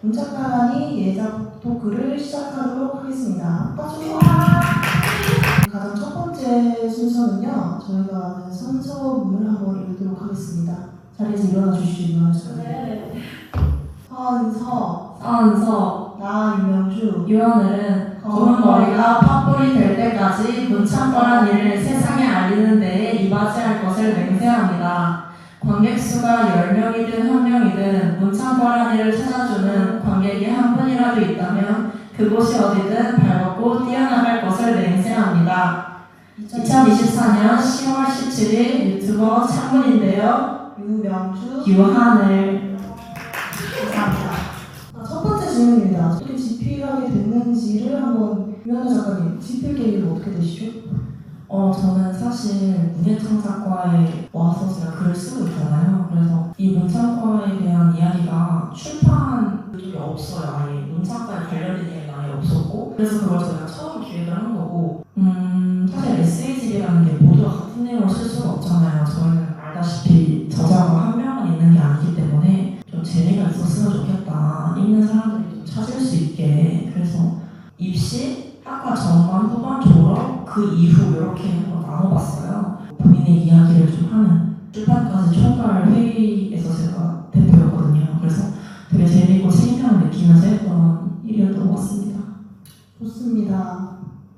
문창단이 예작 토크를 시작하도록 하겠습니다. 가장 첫 번째 순서는요, 저희가 선서문을 한번 읽도록 하겠습니다. 자리에서 일어나 주시죠. 네. 서은서, 나 유명주, 유언을은 검은 머리가 팥불이 될 때까지 문창거란 일을 세상에 알리는 데에 이바지할 것을 맹세합니다. 관객 수가 10명이든 1명이든 문창거란 일을 찾아주는 관객이 한 분이라도 있다면 그곳이 어디든 발벗고 뛰어나갈 것을 맹세합니다. 2024년 10월 17일 유튜버 창문인데요. 유명주, 유한을. 감사합니다. 첫 번째 질문입니다. 어떻게 집필하게 됐는지를 한번 유한우 작가님, 집필 계획은 어떻게 되시죠? 저는 사실 문예창작과에 와서 제가 글을 쓰고 있잖아요. 그래서 이 문창과에 대한 이야기가 출판 쪽이 없어요. 아예 문창과에 관련된 이야기가 아예 없었고, 그래서 그걸 저희가 처음 기획을 한 거고, 사실 에세이집이라는 게 모두가 같은 내용을 쓸 수가 없잖아요. 저희는 알다시피 저자가 한 명만 있는 게 아니기 때문에 좀 재미가 있었으면 좋겠다. 읽는 사람들이 좀 찾을 수 있게. 그래서 입시, 학과 전반, 후반, 졸업, 그 이후 이렇게 한번 나눠봤어요. 본인의 이야기를 좀 하는 출판까지 총괄 회의에서 제가 대표였거든요. 그래서 되게 재미있고 책임감을 느끼면서 했던 일이었던 것 같습니다. 좋습니다.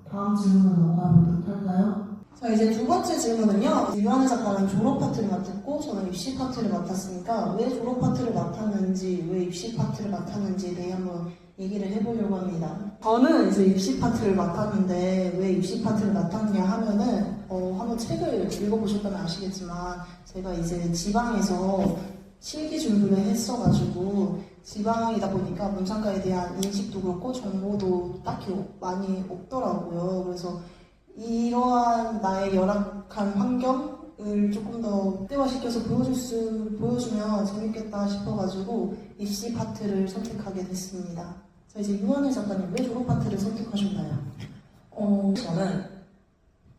다음 질문으로 넘어가 보도록 할까요? 자, 이제 두 번째 질문은요. 유한우 작가는 졸업 파트를 맡았고 저는 입시 파트를 맡았으니까 왜 졸업 파트를 맡았는지, 왜 입시 파트를 맡았는지에 대해 한번 얘기를 해보려고 합니다. 저는 이제 입시 파트를 맡았는데 왜 입시 파트를 맡았냐 하면은 한번 책을 읽어보셨다면 아시겠지만 제가 이제 지방에서 실기 준비를 했어가지고 지방이다 보니까 문창과에 대한 인식도 그렇고 정보도 딱히 많이 없더라고요. 그래서 이러한 나의 열악한 환경을 조금 더 극대화시켜서 보여주면 재밌겠다 싶어가지고 입시 파트를 선택하게 됐습니다. 자, 이제 유한우 작가님, 왜 졸업 파트를 선택하셨나요? 저는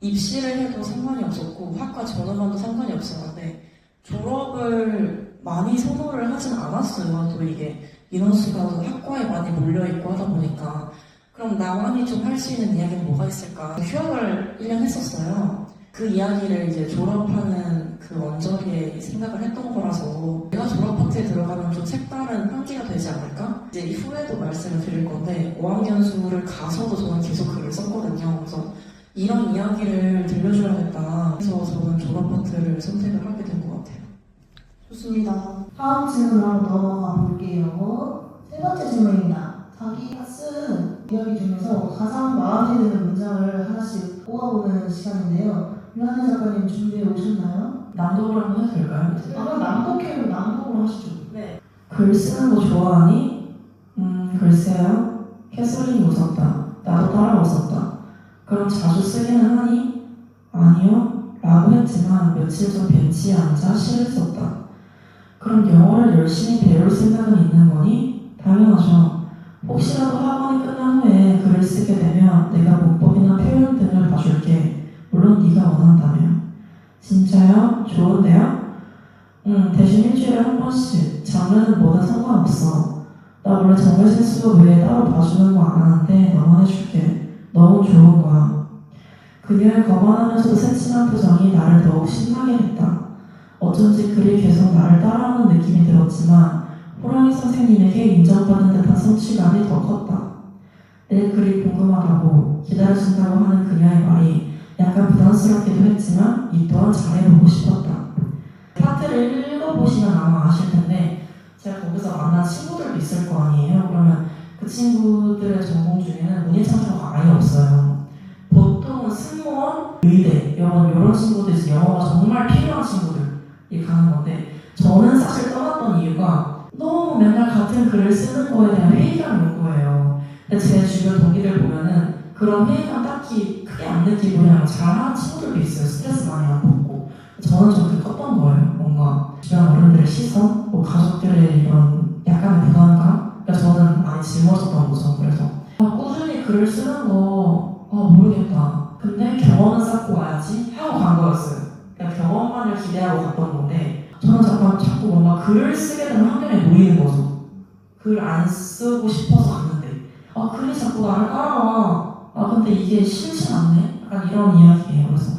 입시를 해도 상관이 없었고 학과 전후반도 상관이 없었는데 졸업을 많이 선호를 하진 않았어요. 또 이게 인원수가 학과에 많이 몰려있고 하다 보니까 그럼 나만이 좀 할 수 있는 이야기는 뭐가 있을까? 휴학을 1년 했었어요. 그 이야기를 이제 졸업하는 그 언저리에 생각을 했던 거라서 내가 졸업 파트에 들어가면 좀 색다른 환기가 되지 않을까? 이제 이후에도 말씀을 드릴 건데 5학년 수를 가서도 저는 계속 글을 썼거든요. 그래서 이런 이야기를 들려줘야겠다. 그래서 저는 졸업 파트를 선택을 하게 된 것 같아요. 좋습니다. 다음 질문으로 한번 넘어가 볼게요. 세 번째 질문입니다. 자기가 쓴 이야기 중에서 가장 마음에 드는 문장을 하나씩 뽑아보는 시간인데요. 유한우 작가님 준비해 오셨나요? 낭독을 한번 해도 될까요? 그럼 낭독으로 하시죠. 네. 글 쓰는 거 좋아하니? 글쎄요. 캐서린이 웃었다. 나도 따라 웃었다. 그럼 자주 쓰기는 하니? 아니요. 라고 했지만 며칠 전 벤치에 앉아 시를 썼다. 그럼 영어를 열심히 배울 생각은 있는 거니? 당연하죠. 혹시라도 학원이 끝난 후에 글을 쓰게 되면 내가 문법이나 표현 등을 봐줄게. 물론 네가 원한다면. 진짜요? 좋은데요? 대신 일주일에 한 번씩. 장르는 뭐든 상관없어. 나 원래 정글 실수 외에 따로 봐주는 거 안 하는데 너만 해줄게. 너무 좋은 거야. 그녀의 거만하면서도 새침한 표정이 나를 더욱 신나게 했다. 어쩐지 글이 계속 나를 따라오는 느낌이 들었지만 호랑이 선생님에게 인정받는 듯한 성취감이 더 컸다. 내 글이 궁금하다고 기다려준다고 하는 그녀의 말이 약간 부담스럽기도 했지만 이 또한 잘해보고 싶었다. 파트를 읽어보시면 아마 아실 텐데 제가 거기서 만난 친구들도 있을 거 아니에요. 그러면 그 친구들의 전공 중에는 문예창작과가 아예 없어요. 보통은 승무원, 의대 이런 친구들이 있어요. 영어가 정말 필요한 친구들이 가는 건데 저는 사실 떠났던 이유가 너무 맨날 같은 글을 쓰는 거에 대한 회의감이 온 거예요. 근데 제 주변 동기들 보면은 그런 회의감 딱히 크게 안 느끼고 그냥 잘하는 친구들도 있어요. 스트레스 많이 안 받고. 저는 좀 그게 컸던 거예요. 뭔가 주변 어른들의 시선, 가족들의 이런 약간의 부담감. 그러니까 저는 많이 짊어졌던 거죠. 그래서 꾸준히 글을 쓰는 거 모르겠다. 근데 경험은 쌓고 와야지 하고 간 거였어요. 그러니까 경험만을 기대하고 갔던 건데 저는 자꾸 뭔가 글을 쓰게 되는 환경에 놓이는 거죠. 글 안 쓰고 싶어서 갔는데 글이 자꾸 나를 따라와. 근데 이게 싫진 않네? 약간 이런 이야기예요. 그래서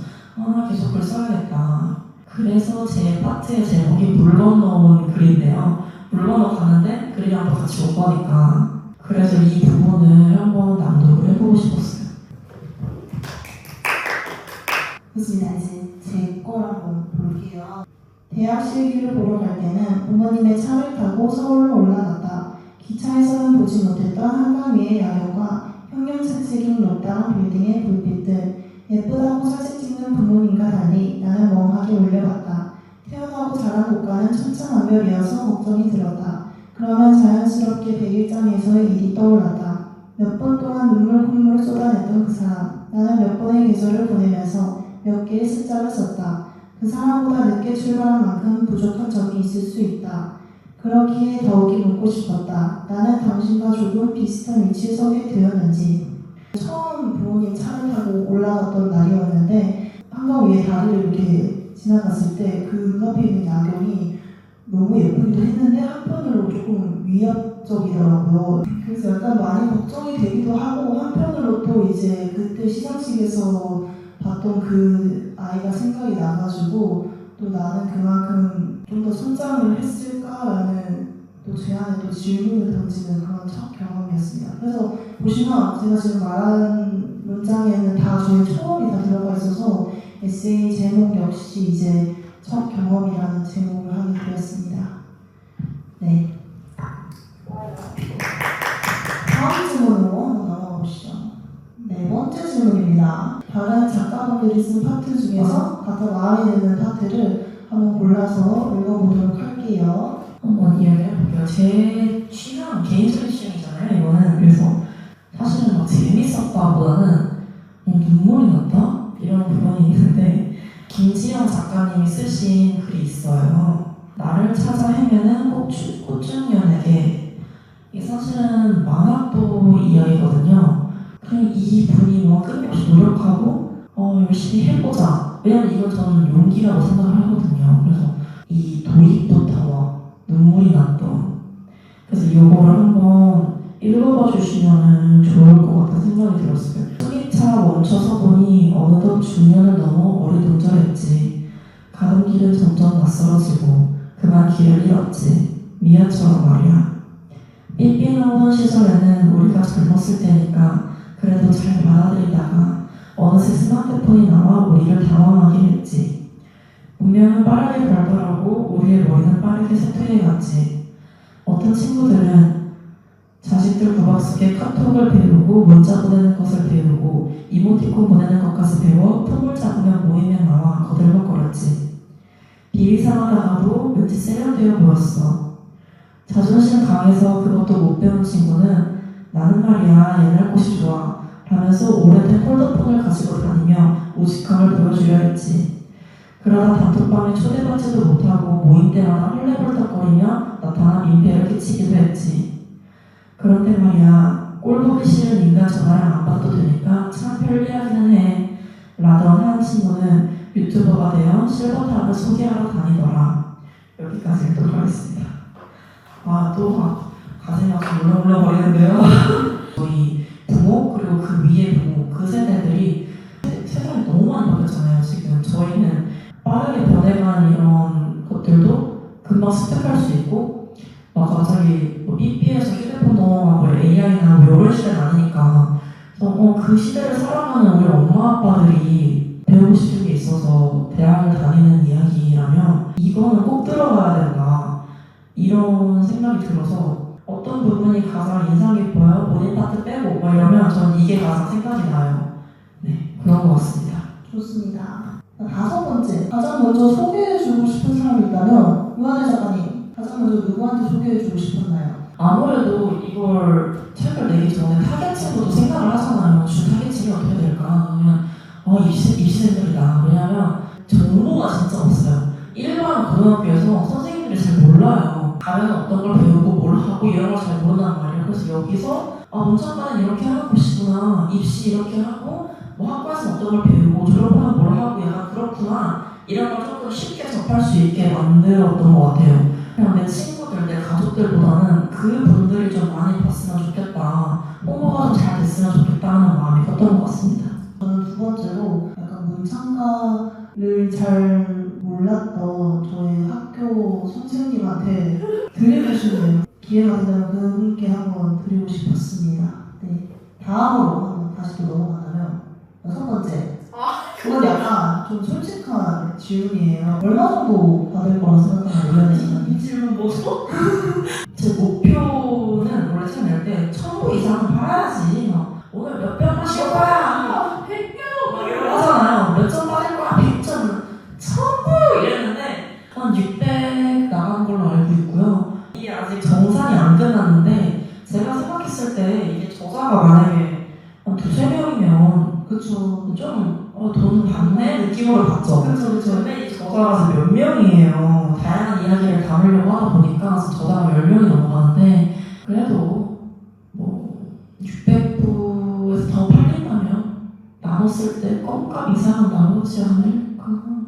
계속 글 써야겠다. 그래서 제 파트의 제목이 물 건너온 글인데요. 물 건너 가는데 글이랑 또 같이 올 거니까. 그래서 이 부분을 한번 낭독을 해보고 싶었어요. 좋습니다. 이제 제 걸 한번 볼게요. 대학 실기를 보러 갈 때는 부모님의 차를 타고 서울로 올라갔다. 기차에서는 보지 못했던 한강 위의 야경과 형형색색인 높다란 빌딩의 불빛들, 예쁘다고 사진 찍는 부모님과 달리 나는 멍하게 올려봤다. 태어나고 자란 곳과는 천차만별이어서 걱정이 들었다. 그러면 자연스럽게 백일장에서의 일이 떠올랐다. 몇 번 동안 눈물 콧물을 쏟아냈던 그 사람. 나는 몇 번의 계절을 보내면서 몇 개의 숫자를 썼다. 그 사람보다 늦게 출발한 만큼 부족한 점이 있을 수 있다. 그러기에 더욱이 묻고 싶었다. 나는 당신과 조금 비슷한 위치에 서게 되었는지. 처음 부모님 차를 타고 올라갔던 날이었는데 한강 위에 다리를 이렇게 지나갔을 때 그 눈앞에 있는 야경이 너무 예쁘기도 했는데 한편으로 조금 위협적이더라고요. 그래서 약간 많이 걱정이 되기도 하고 한편으로 또 이제 그때 시상식에서 봤던 그 아이가 생각이 나가지고 또 나는 그만큼 좀 더 성장을 했을까라는 또 제 안에 또 질문을 던지는 그런 첫 경험이었습니다. 그래서 보시면 제가 지금 말한 문장에는 다 저의 초험이 다 들어가 있어서 에세이 제목 역시 이제 첫 경험이라는 제목을 하게 되었습니다. 네. 다음 질문으로 한번 넘어가 보시죠. 네 번째 질문입니다. 다른 작가분들이 쓴 파트 중에서 가장 마음에 드는 파트를 한번 골라서 읽어보도록 할게요. 한번 이야기해볼게요. 제 취향, 개인적인 취향이잖아요, 이거는. 그래서 사실은 막 재밌었다보다는 눈물이 났다? 이런 부분이 있는데 김지영 작가님이 쓰신 글이 있어요. 나를 찾아 헤매는 꽃중년에게. 이게 사실은 만학도 이야기거든요. 그냥 이 분이 뭐 끊임없이 노력하고 열심히 해보자. 왜냐면 이건 저는 용기라고 생각을 하거든요. 그래서 이 도입부터 눈물이 났던. 그래서 이거를 한번 읽어봐 주시면 좋을 것 같다는 생각이 들었어요. 수기차 멈춰서 보니 어느덧 중년을 넘어 어리둥절했지. 가던 길은 점점 낯설어지고 그만 길을 잃었지. 미아처럼 말이야. 삐삐 나오던 시절에는 우리가 젊었을 때니까 그래도 잘 받아들이다가 어느새 스마트폰이 나와 우리를 당황하게 했지. 운명은 빠르게 발달하고 우리의 머리는 빠르게 쇠퇴해갔지. 어떤 친구들은 자식들 구박 속에 카톡을 배우고 문자 보내는 것을 배우고 이모티콘 보내는 것까지 배워 폼을 잡으면 모임에 나와 거들먹거렸지. 비위상하다가도 왠지 세련되어 보였어. 자존심 강해서 그것도 못 배운 친구는 나는 말이야 옛날 꽃이 좋아 라면서 오래된 폴더폰을 가지고 다니며 우직함을 보여주려 했지. 그러다 단톡방에 초대받지도 못하고 모임 때마다 헐레벌떡거리며 나타나 민폐를 끼치기도 했지. 그런데 말이야 꼴보기 싫은 인간 전화를 안 받아도 되니까 참 편리하기는 해 라던 한 친구는 유튜버가 되어 실버탑을 소개하러 다니더라. 여기까지 읽도록 하겠습니다. 또 가슴이 좀 울렁울렁거리는데요. 저희 부모 그리고 그 위에 부모 그 세대들이 세상이 너무 많이 바뀌었잖아요. 지금 저희는 빠르게 변해가는 이런 것들도 금방 습득할 수 있고 막 갑자기 EP에서 휴대폰 넘어가고 AI나 이런 시대는 아니니까 그래서 그 시대를 살아가는 우리 엄마 아빠들이 배우고 싶은 게 있어서 대학을 다니는 이야기라면 이거는 꼭 들어가야 된다 이런 생각이 들어서 어떤 부분이 가장 인상 깊어요? 본인 파트 빼고 이러면 전 이게 가장 생각이 나요. 네, 그런 것 같습니다. 좋습니다. 다섯 번째, 가장 먼저 소개해주고 싶은 사람이 있다면 유한혜 작가님, 가장 먼저 누구한테 소개해주고 싶었나요? 아무래도 이걸 책을 내기 전에 타겟층부터 생각을 하잖아요. 주 타겟층이 어떻게 될까? 그러면 입시생들이다. 왜냐면 정보가 진짜 없어요. 일반 고등학교에서 선생님들이 잘 몰라요. 가면 어떤 걸 배우고 뭘 하고 이런 걸 잘 모른단 말이에요. 그래서 여기서 문창관은 이렇게 하는 곳이구나. 입시 이렇게 하고 학과에서 어떤 걸 배우고 졸업하면 뭘 하고 약간 그렇구나. 이런 걸 조금 쉽게 접할 수 있게 만들었던 것 같아요. 그냥 내 친구들, 내 가족들보다는 그 분들이 좀 많이 봤으면 좋겠다. 홍보가 좀 잘 됐으면 좋겠다는 마음이 컸던 것 같습니다. 저는 두 번째로 약간 문창가를 잘 몰랐던 저의 학교 선생님한테 드리고 싶네요. 기회가 된다면 그분께 한번 드리고 싶었습니다. 네. 다음으로 한번 다시 또 넘어가자면 여섯 번째. 그건 약간 좀 솔직한 질문이에요. 얼마 정도 받을 거라 생각하는 의견이시나요? 이 질문 뭐죠? 제 목표는 원래 처음 낼때 1,000부 이상은 팔아야지. 막 오늘 몇 병 마실 거야? 100병! 막 이러고 하잖아요. 몇 점 받을 거야? 100점. 1,000부! 이랬는데 한 600 나간 걸로 알고 있고요. 이게 아직 정산이 안 끝났는데 제가 생각했을 때 이게 저자가 만약에 한 두세 명이면 그쵸. 좀 돈 받네 느낌으로 봤죠. 그쵸. 근데 이 저자가 몇 명이에요. 다양한 이야기를 담으려고 하다 보니까 저자가 10명이 넘어가는데 그래도 뭐 600부에서 더 팔린다면 나눴을 때 껌값 이상은 나오지 않을까?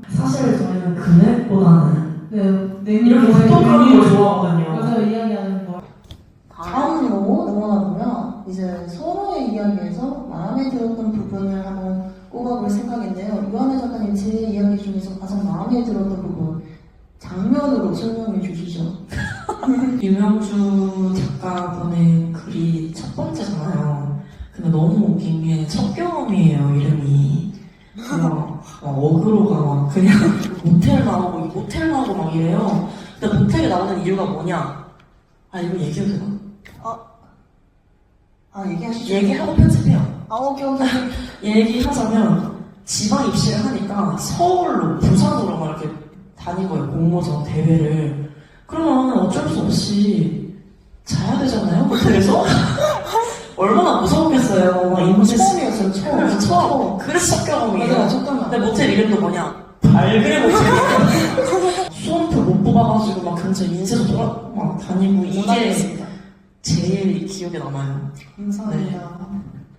사실 저희는 금액보다는 이렇게 부탁하는 걸 좋아하거든요. 맞아요. 이야기하는 거. 다음으로 넘어가 보면 이제 서로의 이야기에서 마음에 들었던 부분을 한번 꼽아볼 생각인데요. 유한혜 작가님 제 이야기 중에서 가장 마음에 들었던 부분 장면으로 설명해 주시죠. 유명주 작가분의 글이 첫 번째잖아요. 근데 너무 웃긴 게 첫 경험이에요, 이름이. 그냥 어그로가 막 그냥 모텔 나오고 모텔 나오고 막 이래요. 근데 모텔에 나오는 이유가 뭐냐? 이거 얘기해도 되나? 얘기하시죠. 얘기하고 편집해요. 오케이. 얘기하자면 지방 입시를 하니까 서울로 부산으로 막 이렇게 다닌 거예요. 공모전 대회를. 그러면 어쩔 수 없이 자야 되잖아요, 호텔에서. 얼마나 무서웠겠어요. 처음이었어요. 처음. 그래서 첫 경험이에요. 맞아요. 첫 경험. 근데 모텔 이름도 뭐냐? 발그레 모텔이에요. 수험표 못 뽑아가지고 막 근처 인쇄소 막 다니고 이게 제일 기억에 남아요. 감사합니다.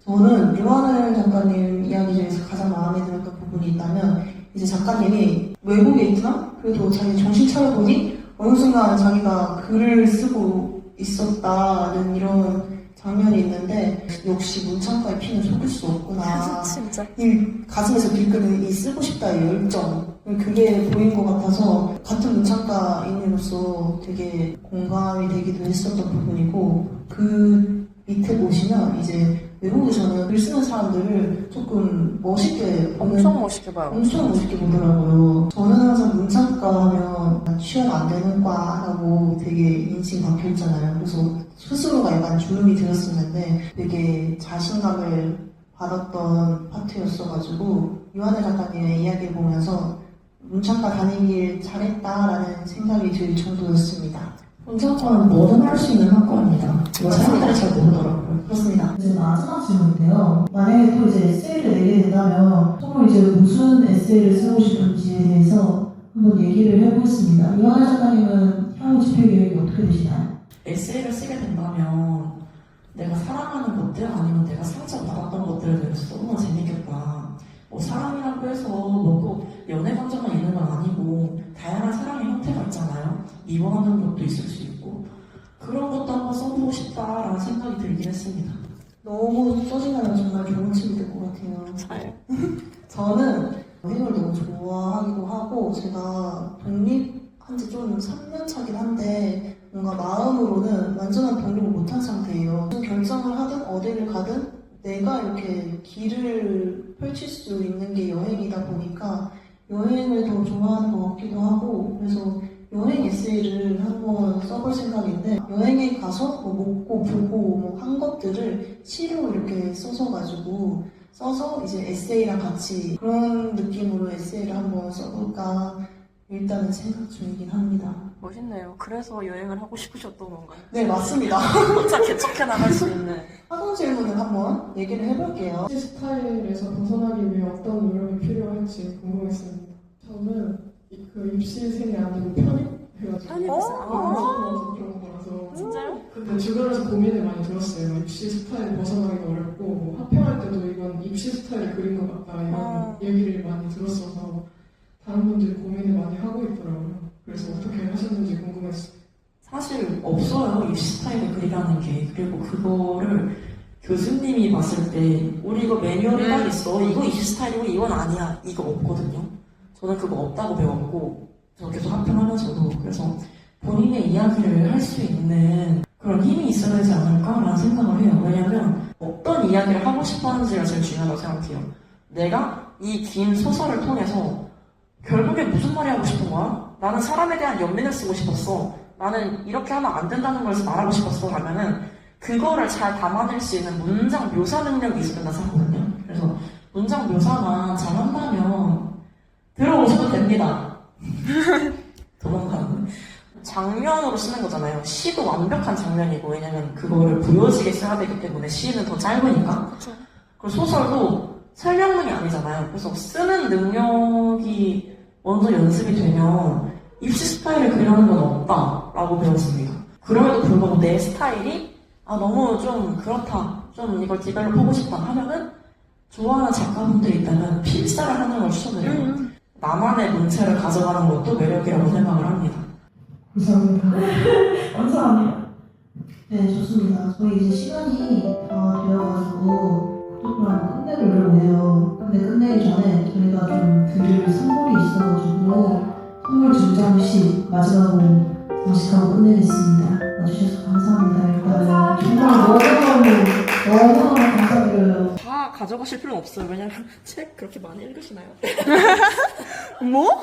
저는 유한을 작가님 이야기 중에서 가장 마음에 들었던 부분이 있다면 이제 작가님이 외국에 있지만 그래도 자기 정신 차려보니 어느 순간 자기가 글을 쓰고 있었다는 이런 장면이 있는데 역시 문창가의 피는 속일 수 없구나. 진짜. 이 가슴에서 들끓는 이 쓰고 싶다의 열정 그게 보인 것 같아서 같은 문창가인으로서 되게 공감이 되기도 했었던 부분이고 그 밑에 보시면 이제 외국에서는 글 쓰는 사람들을 조금 멋있게 엄청 멋있게 봐요. 엄청 멋있게 보더라고요. 저는 항상 문창가 하면 취업 안 되는 과라고 되게 인식 박혀있잖아요. 그래서 스스로가 약간 주눅이 들었었는데 되게 자신감을 받았던 파트였어가지고 유한혜 작가님의 이야기를 보면서 문창가 다니길 잘했다라는 생각이 들 정도였습니다. 문창가는 뭐든 할 수 있는 학과입니다. 이거 사람들이 잘 모르더라고요. 그렇습니다. 이제 마지막 질문인데요. 만약에 또 이제 에세이를 내게 된다면 서로 이제 무슨 에세이를 쓰고 싶은지에 대해서 한번 얘기를 해보겠습니다. 유한혜 작가님은 향후 집필 계획이 어떻게 되시나요? 에세이를 쓰게 된다면 내가 사랑하는 것들 아니면 내가 상처받았던 것들에 대해서 너무 재밌겠다. 뭐 사랑이라고 해서 뭐꼭 연애 감정만 있는 건 아니고 다양한 사랑의 형태가 있잖아요. 미워하는 것도 있을 수 있고 그런 것도 한번 써보고 싶다라는 생각이 들긴 했습니다. 너무 써진다면 정말 좋은 책이 될 것 같아요. 잘. 저는 여행을 너무 좋아하기도 하고 제가 독립한 지 좀 3년 차긴 한데 뭔가 마음으로는 완전한 독립을 못한 상태예요. 결정을 하든 어디를 가든 내가 이렇게 길을 펼칠 수 있는 게 여행이다 보니까 여행을 더 좋아하는 것 같기도 하고 그래서 여행 에세이를 한번 써볼 생각인데 여행에 가서 뭐 먹고 보고 뭐 한 것들을 시로 이렇게 써서 이제 에세이랑 같이 그런 느낌으로 에세이를 한번 써볼까 일단은 생각 중이긴 합니다. 멋있네요. 그래서 여행을 하고 싶으셨던 건가요? 네, 맞습니다. 혼자 개척해 나갈 수 있는. 학원 질문을 한번 얘기를 해볼게요. 입시 스타일에서 벗어나기 위해 어떤 노력이 필요할지 궁금했습니다. 저는 그 입시생이 아니고 편입해가지고 편입생? 무서워서 그런 거라서 진짜요? 근데 주변에서 고민을 많이 들었어요. 입시 스타일 벗어나기가 어렵고 뭐 합평할 때도 이건 입시 스타일 그린 것 같다 이런 얘기를 많이 들었어서 다른 분들이 고민을 많이 하고 있더라고요. 그래서 어떻게 하셨는지 궁금했어요. 사실 없어요. 입시 스타일의 글이라는 게. 그리고 그거를 교수님이 봤을 때 우리 이거 매뉴얼이 딱 있어. 이거 입시 스타일이고 이건 아니야. 이거 없거든요. 저는 그거 없다고 배웠고 저 계속 학평하면서도 그래서 본인의 이야기를 할 수 있는 그런 힘이 있어야 되지 않을까라는 생각을 해요. 왜냐면 어떤 이야기를 하고 싶어 하는지가 제일 중요하다고 생각해요. 내가 이 긴 소설을 통해서 결국에 무슨 말이 하고 싶은 거야? 나는 사람에 대한 연민을 쓰고 싶었어. 나는 이렇게 하면 안 된다는 걸 말하고 싶었어. 라면은 그거를 잘 담아낼 수 있는 문장 묘사 능력이 있어야 된다 생각하거든요. 그래서 문장 묘사만 잘한다면 들어오셔도 됩니다. 도망가는 장면으로 쓰는 거잖아요. 시도 완벽한 장면이고 왜냐면 그거를 보여지게 써야 되기 때문에 시는 더 짧으니까. 그리고 소설도 설명문이 아니잖아요. 그래서 쓰는 능력이 먼저 연습이 되면 입시 스타일을 그리는 건 없다라고 배웠습니다. 그럼에도 불구하고 내 스타일이 너무 좀 그렇다, 좀 이걸 디벨롭 하고 싶다 하면은 좋아하는 작가분들이 있다면 필사를 하는 걸 추천드려요. 나만의 문체를 가져가는 것도 매력이라고 생각을 합니다. 감사합니다. 감사합니다. 네, 좋습니다. 저희 이제 시간이 다 되어가지고 토크를 끝내려고 해요. 근데 끝내기 전에 저희가 좀 드릴 선물이 있어가지고 선물 두 장씩 마지막으로 장식하고 끝내겠습니다. 와주셔서 감사합니다. 일단 정말 너무너무 감사드려요. 다 가져가실 필요는 없어요. 왜냐면 책 그렇게 많이 읽으시나요? 뭐?